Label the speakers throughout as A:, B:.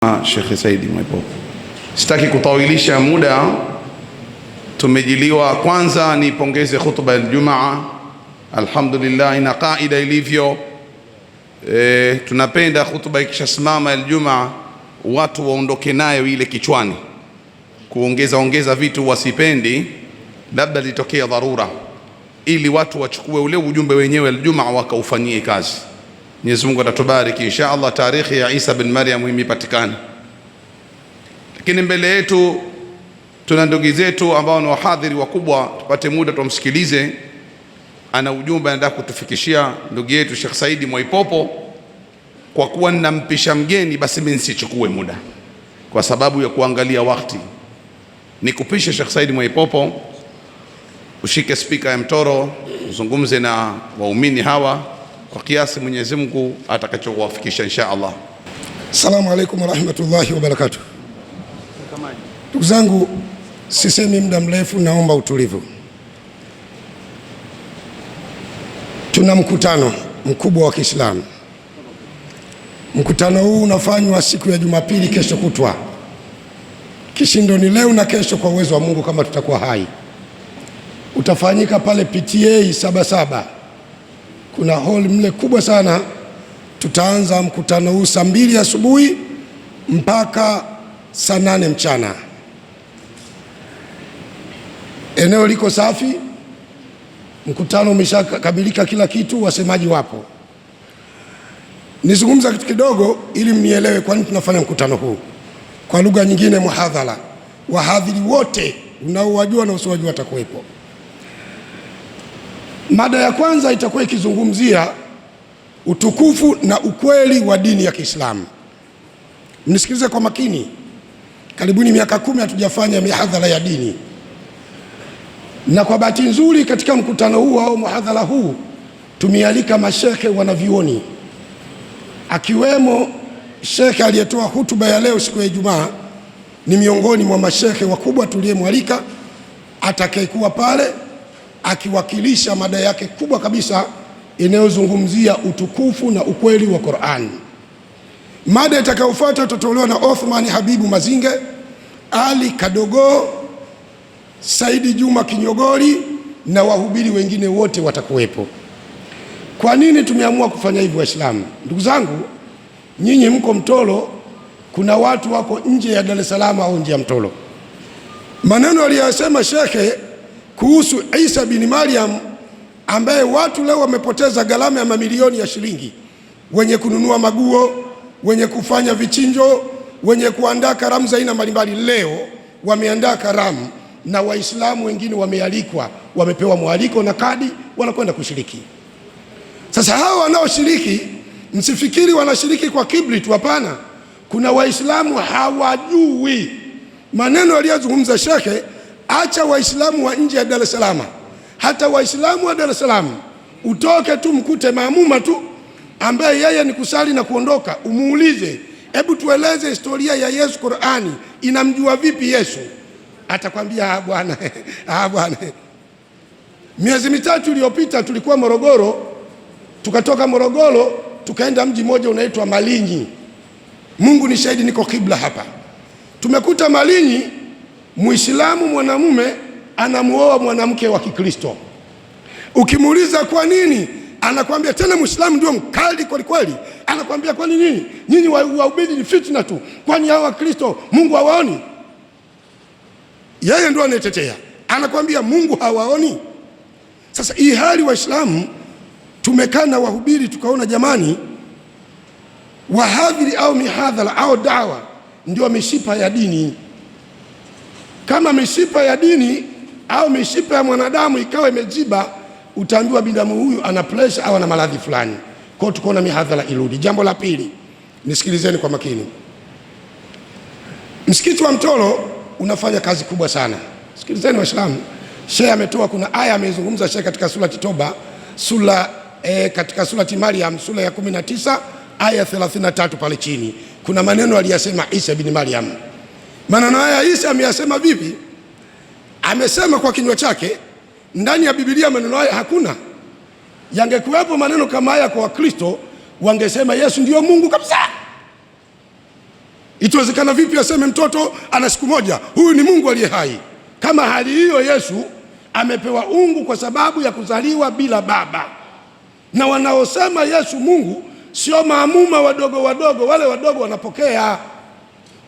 A: Sheikh Saidi Mwaipopo. Sitaki kutawilisha muda, tumejiliwa. Kwanza nipongeze khutba ya Ijumaa. Alhamdulillah, ina kaida ilivyo, tunapenda khutba ikishasimama Ijumaa watu waondoke nayo ile kichwani, kuongeza vitu wasipendi, labda litokea dharura, ili watu wachukue ule ujumbe wenyewe Ijumaa wakaufanyie kazi. Mwenyezi Mungu atatubariki insha Allah. Tarikhi ya Isa bin Maryam imepatikana, lakini mbele yetu tuna ndugu zetu ambao ni wahadhiri wakubwa, tupate muda tumsikilize. Ana ujumbe anataka kutufikishia ndugu yetu Sheikh Saidi Mwaipopo. Kwa kuwa ninampisha mgeni, basi mimi nisichukue muda kwa sababu ya kuangalia wakati. Nikupishe Sheikh Saidi Mwaipopo, ushike spika ya mtoro, uzungumze na waumini hawa kwa kiasi Mwenyezi Mungu atakachowafikisha insha Allah.
B: Assalamu alaikum warahmatullahi wabarakatuh. Ndugu zangu, sisemi muda mrefu, naomba utulivu. Tuna mkutano mkubwa wa Kiislamu. Mkutano huu unafanywa siku ya Jumapili, kesho kutwa. Kishindo ni leo na kesho, kwa uwezo wa Mungu kama tutakuwa hai. Utafanyika pale PTA Sabasaba. Kuna hall mle kubwa sana. Tutaanza mkutano huu saa 2 asubuhi mpaka saa 8 mchana. Eneo liko safi, mkutano umeshakamilika kila kitu, wasemaji wapo. Nizungumza kitu kidogo ili mnielewe kwa nini tunafanya mkutano huu. Kwa lugha nyingine, muhadhara. Wahadhiri wote unaowajua na usiowajua watakuwepo. Mada ya kwanza itakuwa ikizungumzia utukufu na ukweli wa dini ya Kiislamu. Mnisikilize kwa makini. Karibuni miaka 10 hatujafanya mihadhara ya dini, na kwa bahati nzuri katika mkutano huu au muhadhara huu tumealika mashekhe wanavyuoni, akiwemo shekhe aliyetoa hutuba ya leo siku ya Ijumaa. Ni miongoni mwa mashekhe wakubwa tuliyemwalika, atakayekuwa pale akiwakilisha mada yake kubwa kabisa inayozungumzia utukufu na ukweli wa Qur'an. Mada itakayofuata itatolewa na Othman Habibu Mazinge, Ali Kadogo, Saidi Juma Kinyogoli na wahubiri wengine wote watakuwepo. Kwa nini tumeamua kufanya hivyo Waislamu? Ndugu zangu, nyinyi mko Mtoro, kuna watu wako nje ya Dar es Salaam au nje ya Mtoro. Maneno aliyosema shekhe kuhusu Isa bin Maryam, ambaye watu leo wamepoteza gharama ya mamilioni ya shilingi, wenye kununua maguo, wenye kufanya vichinjo, wenye kuandaa karamu za aina mbalimbali. Leo wameandaa karamu na Waislamu wengine wamealikwa, wamepewa mwaliko na kadi, wanakwenda kushiriki. Sasa hao wanaoshiriki, msifikiri wanashiriki kwa kiburi tu, hapana. Kuna Waislamu hawajui maneno aliyozungumza shekhe. Acha Waislamu wa nje ya Dar es Salaam, hata Waislamu wa Dar es Salaam, utoke tu mkute maamuma tu ambaye yeye ni kusali na kuondoka, umuulize, hebu tueleze historia ya Yesu, Qur'ani inamjua vipi Yesu? Atakwambia bwana bwana. Miezi 3 iliyopita tulikuwa Morogoro, tukatoka Morogoro tukaenda mji mmoja unaitwa Malinyi. Mungu ni shahidi, niko kibla hapa. Tumekuta Malinyi Muislamu mwanamume anamuoa mwanamke wa Kikristo. Ukimuuliza kwa nini, anakwambia, tena Muislamu ndio mkali kweli kweli, anakwambia kwa nini nyinyi wahubiri ni fitna tu, kwani hao wa Kristo Mungu hawaoni? Yeye ndio anatetea, anakwambia Mungu hawaoni. Sasa hii hali Waislamu tumekaa na wahubiri tukaona, jamani, wahadhiri au mihadhara au dawa ndio mishipa ya dini. Kama mishipa ya dini au mishipa ya mwanadamu ikawa imeziba, utaambiwa binadamu huyu ana pressure au ana maradhi fulani. Kwa hiyo tukaona mihadhara irudi. Jambo la pili, nisikilizeni kwa makini. Msikiti wa Mtoro unafanya kazi kubwa sana. Sikilizeni Waislamu. Sheikh ametoa, kuna aya amezungumza Sheikh katika surati Toba, katika surati Maryam sura ya 19 aya 33 pale chini. Kuna maneno aliyasema Isa bin Maryam. Maneno haya Isa ameyasema vipi? Amesema kwa kinywa chake. Ndani ya Biblia maneno haya hakuna. Yangekuwepo maneno kama haya kwa Wakristo, wangesema Yesu ndio Mungu kabisa. Itawezekana vipi aseme mtoto ana siku moja? Huyu ni Mungu aliye hai. Kama hali hiyo, Yesu amepewa ungu kwa sababu ya kuzaliwa bila baba. Na wanaosema Yesu Mungu sio maamuma wadogo wadogo, wale wadogo wanapokea.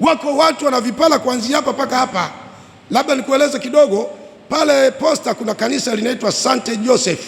B: Wako watu wana vipala kuanzia hapa mpaka hapa. Labda nikueleze kidogo, pale Posta kuna kanisa linaitwa St. Joseph.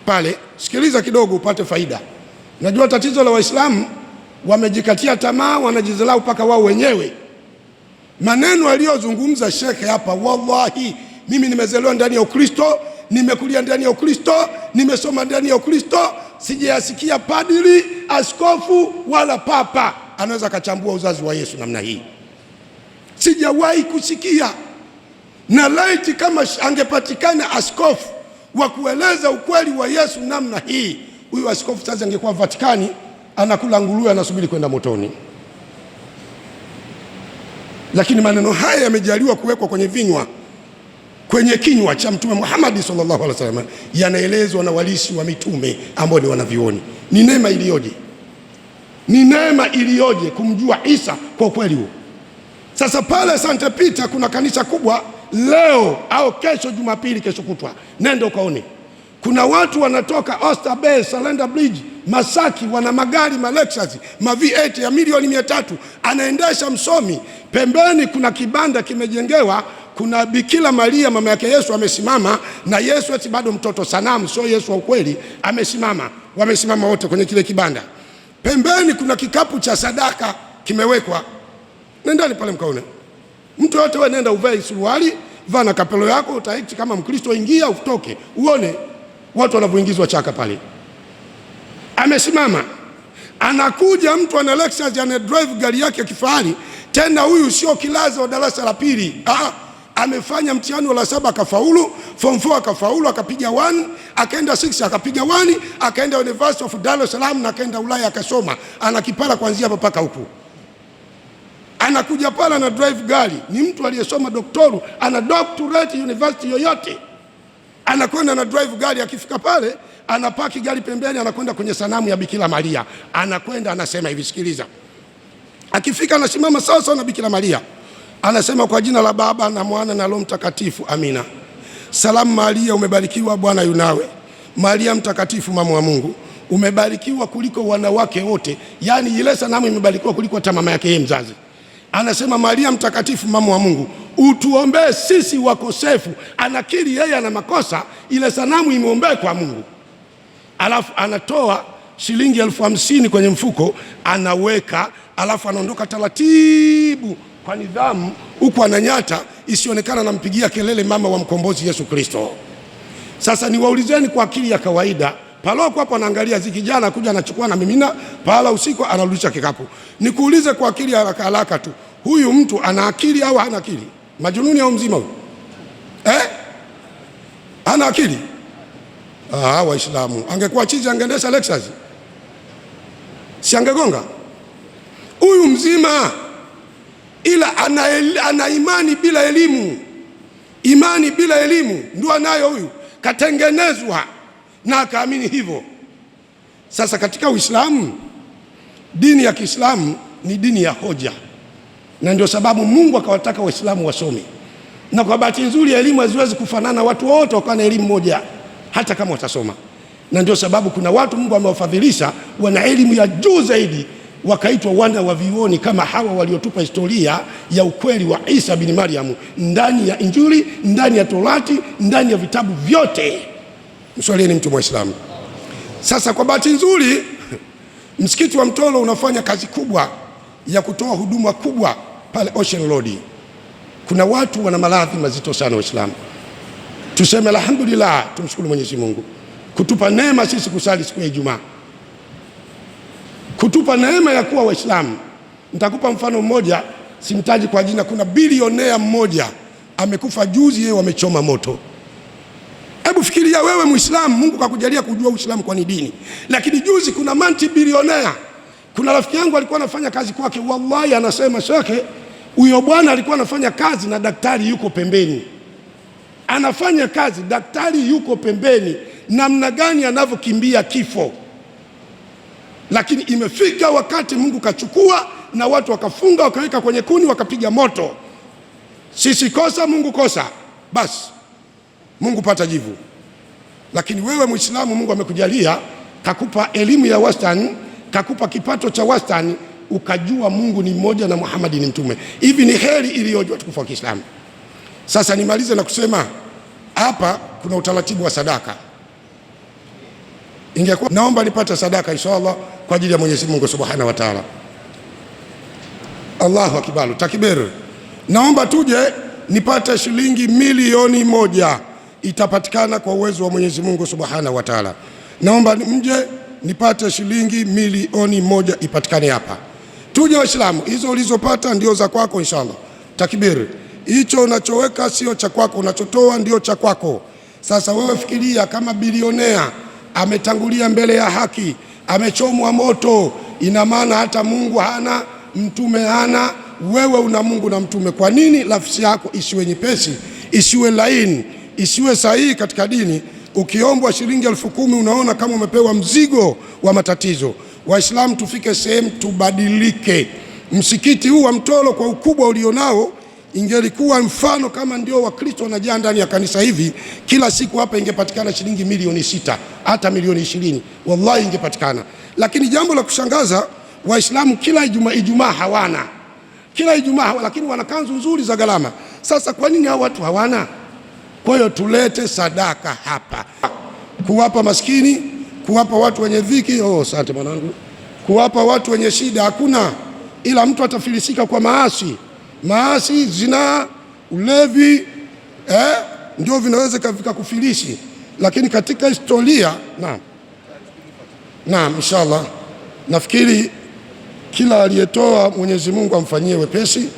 B: Pale sikiliza kidogo upate faida. Najua tatizo la Waislamu, wamejikatia tamaa, wanajizalau mpaka wao wenyewe. Maneno aliyozungumza shekhe hapa, wallahi mimi nimezaliwa ndani ya Ukristo, nimekulia ndani ya Ukristo, nimesoma ndani ya Ukristo, sijayasikia padri, askofu wala papa anaweza kachambua uzazi wa Yesu namna hii. Sijawahi kusikia. Na laiti kama angepatikana askofu wa kueleza ukweli wa Yesu namna hii, huyu askofu sasa angekuwa Vatikani anakula nguruwe anasubiri kwenda motoni. Lakini maneno haya yamejaliwa kuwekwa kwenye kinywa cha Mtume Muhammad sallallahu alaihi wasallam, yanaelezwa na walisi wa mitume ambao ni wanavioni. Ni neema iliyoje! Ni neema iliyoje kumjua Isa kwa ukweli huo. Sasa pale St. Peter kuna kanisa kubwa leo au kesho Jumapili, kesho kutwa, nenda ukaone. Kuna watu wanatoka Oyster Bay, Salenda Bridge, Masaki, wana magari ma Lexus, ma V8 ya milioni 300, anaendesha msomi. Pembeni kuna kibanda kimejengewa, kuna Bikira Maria mama yake Yesu amesimama, na Yesu eti bado mtoto, sanamu, sio Yesu wa ukweli, amesimama. Wamesimama wote kwenye kile kibanda. Pembeni kuna kikapu cha sadaka kimewekwa. Nendani pale mkaone. Mtu yote wewe nenda uvae suruali, vaa na kapelo yako, utaiti kama Mkristo, ingia utoke. Uone watu wanavyoingizwa chaka pale. Amesimama. Anakuja mtu ana Lexus, ana drive gari yake ya kifahari. Tena huyu sio kilaza wa darasa la pili. Amefanya mtihani wa la 7 akafaulu, form 4 akafaulu, akapiga 1, akaenda 6 akapiga 1, akaenda University of Dar es Salaam na akaenda Ulaya akasoma. Ana kipara kuanzia hapa mpaka huku. Anakuja pala na drive gari, ni mtu aliyesoma doktoru, ana doctorate university yoyote. Anakwenda na drive gari, akifika pale anapaki gari pembeni, anakwenda kwenye sanamu ya Bikira Maria. Anakwenda anasema hivi, sikiliza. Akifika anasimama sawa na Bikira Maria. Anasema kwa jina la Baba na Mwana na Roho Mtakatifu, amina. Salamu Maria, umebarikiwa, Bwana yu nawe. Maria mtakatifu, mama wa Mungu, umebarikiwa kuliko wanawake wote. Yani ile sanamu imebarikiwa kuliko hata mama yake yeye mzazi. Anasema Maria mtakatifu, mama wa Mungu, utuombee sisi wakosefu. Anakiri yeye ana makosa, ile sanamu imeombea kwa Mungu. Alafu anatoa shilingi 50,000 kwenye mfuko, anaweka, alafu anaondoka taratibu kwa nidhamu, huku ananyata isionekana anampigia kelele mama wa mkombozi Yesu Kristo. Sasa niwaulizeni kwa akili ya kawaida, paloko hapo anaangalia zikijana kuja anachukua na mimina, pala usiku anarudisha kikapu. Nikuulize kwa akili haraka haraka tu, huyu mtu ana akili au hana akili? Majununi au mzima huyu? Ana akili? Waislamu, angekuwa chizi angeendesha Lexus, si angegonga? Huyu mzima, ila ana imani bila elimu. Imani bila elimu ndio anayo huyu, katengenezwa na akaamini hivyo. Sasa katika Uislamu, dini ya Kiislamu ni dini ya hoja, na ndio sababu Mungu akawataka Waislamu wasome. Na kwa bahati nzuri elimu haziwezi kufanana, watu wote wakawa na elimu moja hata kama watasoma. Na ndio sababu kuna watu Mungu amewafadhilisha wana elimu ya juu zaidi, wakaitwa wana wa vioni, kama hawa waliotupa historia ya ukweli wa Isa bin Maryam ndani ya Injili, ndani ya Torati, ndani ya vitabu vyote. Mswalieni mtu Muislamu. Sasa kwa bahati nzuri msikiti wa Mtoro unafanya kazi kubwa ya kutoa huduma kubwa pale Ocean Road. Kuna watu wana maradhi mazito sana Waislamu. Tuseme alhamdulillah, tumshukuru Mwenyezi Mungu kutupa neema sisi kusali siku ya Ijumaa, kutupa neema ya kuwa Waislamu. Nitakupa mfano mmoja, simtaji kwa jina. Kuna bilionea mmoja amekufa juzi, yeye wamechoma moto. Hebu fikiria wewe Muislamu, Mungu kakujalia kujua Uislamu kwa ni dini, lakini juzi kuna multi-billionaire. Kuna rafiki yangu alikuwa anafanya kazi kwake, wallahi anasema shekhe, huyo bwana alikuwa anafanya kazi na daktari yuko pembeni. Anafanya kazi, daktari yuko pembeni, namna gani anavyokimbia kifo. Lakini imefika wakati Mungu kachukua, na watu wakafunga, wakaweka kwenye kuni, wakapiga moto. Sisi kosa, Mungu kosa, basi Mungu pata jivu. Lakini wewe Muislamu, Mungu amekujalia, kakupa elimu ya wastani, kakupa kipato cha wastani, ukajua Mungu ni mmoja na Muhammad ni mtume. Hivi ni heri iliyojua tukufu wa Kiislamu. Sasa nimalize na kusema hapa kuna utaratibu wa sadaka. Ingekuwa naomba nipate sadaka inshallah kwa ajili ya Mwenyezi Mungu Subhanahu wa Ta'ala. Allahu akbar, takbir. Naomba tuje nipate shilingi milioni 1, itapatikana kwa uwezo wa Mwenyezi Mungu Subhanahu wa Ta'ala. Naomba mje nipate shilingi milioni 1 ipatikane hapa. Tuje Waislamu, hizo ulizopata ndio za kwako inshallah. Takbir. Hicho unachoweka sio cha kwako, unachotoa ndio cha kwako. Sasa wewe fikiria kama bilionea ametangulia mbele ya haki, amechomwa moto, ina maana hata Mungu hana, mtume hana, wewe una Mungu na mtume. Kwa nini nafsi yako isiwe nyepesi, isiwe laini, isiwe sahihi katika dini? Ukiombwa shilingi 10,000 unaona kama umepewa mzigo wa matatizo. Waislamu tufike sehemu tubadilike. Msikiti huu wa Mtoro kwa ukubwa ulionao, ingelikuwa mfano kama ndio Wakristo wanajaa ndani ya kanisa hivi, kila siku hapa ingepatikana shilingi milioni 6, hata milioni 20, wallahi ingepatikana. Lakini jambo la kushangaza, Waislamu kila Ijumaa hawana, kila Ijumaa, lakini wana kanzu nzuri za gharama. Sasa kwa nini hao watu hawana? Kwa hiyo tulete sadaka hapa, kuwapa maskini, kuwapa watu wenye dhiki. Asante mwanangu. Kuwapa watu wenye shida hakuna, ila mtu atafilisika kwa maasi, zina, ulevi, ndio vinaweza vikakufilisi. Lakini katika historia, naam inshallah, nafikiri kila aliyetoa Mwenyezi Mungu amfanyie wepesi,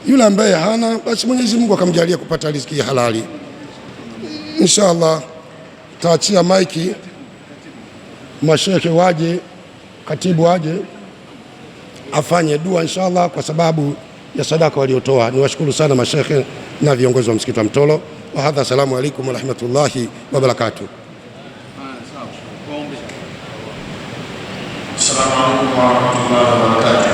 B: yule ambaye hana basi Mwenyezi Mungu akamjalia kupata riziki ya halali inshallah. Taachia maiki mashekhe waje, katibu waje afanye dua inshallah kwa sababu ya sadaka waliotoa. Niwashukuru sana mashekhe na viongozi wa msikiti wa Mtoro. Wa hadha, assalamu alaikum wa rahmatullahi wa barakatuh.
C: Assalamu alaikum wa rahmatullahi wa barakatuh.